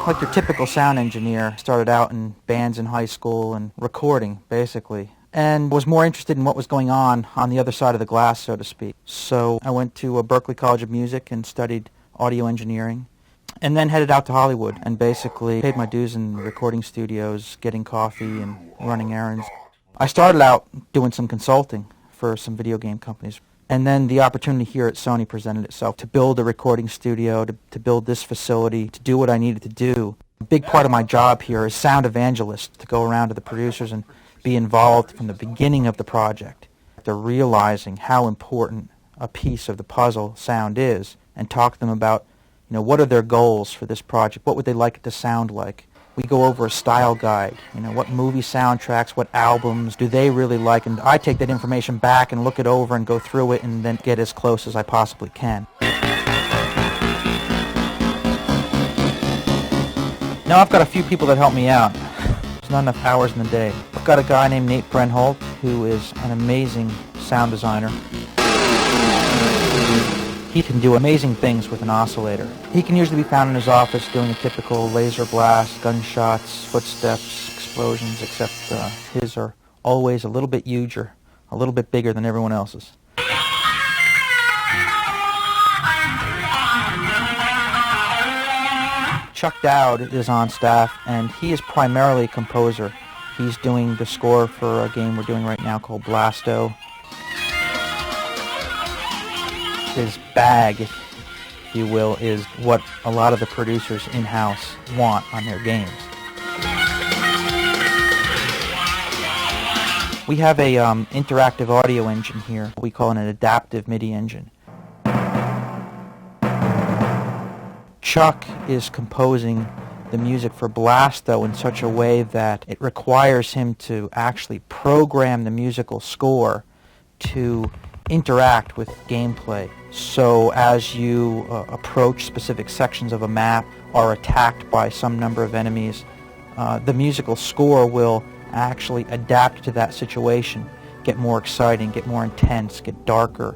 Like your typical sound engineer, started out in bands in high school and recording, basically, and was more interested in what was going on the other side of the glass, so to speak. So I went to Berklee College of Music and studied audio engineering, and then headed out to Hollywood and basically paid my dues in recording studios, getting coffee and running errands. I started out doing some consulting for some video game companies. And then the opportunity here at Sony presented itself to build a recording studio, to build this facility, to do what I needed to do. A big part of my job here is sound evangelist, to go around to the producers and be involved from the beginning of the project. They're realizing how important a piece of the puzzle sound is and talk to them about, what are their goals for this project? What would they like it to sound like? We go over a style guide, what movie soundtracks, what albums do they really like, and I take that information back and look it over and go through it and then get as close as I possibly can. Now I've got a few people that help me out. There's not enough hours in the day. I've got a guy named Nate Brenholt, who is an amazing sound designer. He can do amazing things with an oscillator. He can usually be found in his office doing a typical laser blast, gunshots, footsteps, explosions, except his are always a little bit huger, a little bit bigger than everyone else's. Chuck Dowd is on staff, and he is primarily a composer. He's doing the score for a game we're doing right now called Blasto. His bag, if you will, is what a lot of the producers in-house want on their games. We have a interactive audio engine here. We call it an adaptive MIDI engine. Chuck is composing the music for Blasto in such a way that it requires him to actually program the musical score to interact with gameplay. So as you approach specific sections of a map, are attacked by some number of enemies, the musical score will actually adapt to that situation, get more exciting, get more intense, get darker.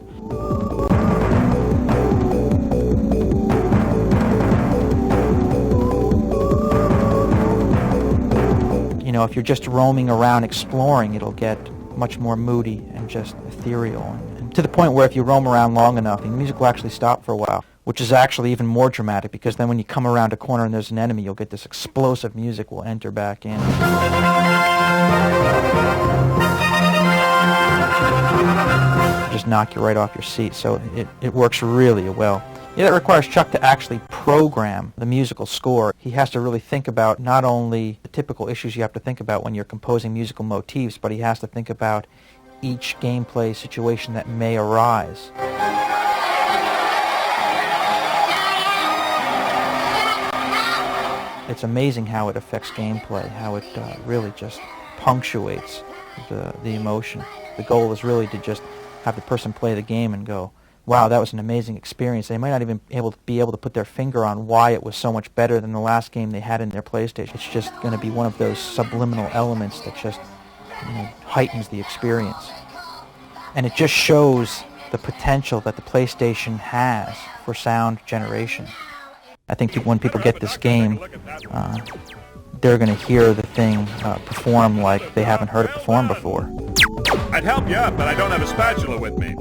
If you're just roaming around exploring, it'll get much more moody and just ethereal. And to the point where if you roam around long enough, the music will actually stop for a while, which is actually even more dramatic, because then when you come around a corner and there's an enemy, you'll get this explosive music will enter back in. Just knock you right off your seat, so it works really well. Yeah, that requires Chuck to actually program the musical score. He has to really think about not only the typical issues you have to think about when you're composing musical motifs, but he has to think about each gameplay situation that may arise. It's amazing how it affects gameplay, how it really just punctuates the emotion. The goal is really to just have the person play the game and go, wow, that was an amazing experience. They might not even be able to put their finger on why it was so much better than the last game they had in their PlayStation. It's just going to be one of those subliminal elements that just heightens the experience. And it just shows the potential that the PlayStation has for sound generation. I think when people get this game, they're going to hear the thing perform like they haven't heard it perform before. I'd help you out, but I don't have a spatula with me.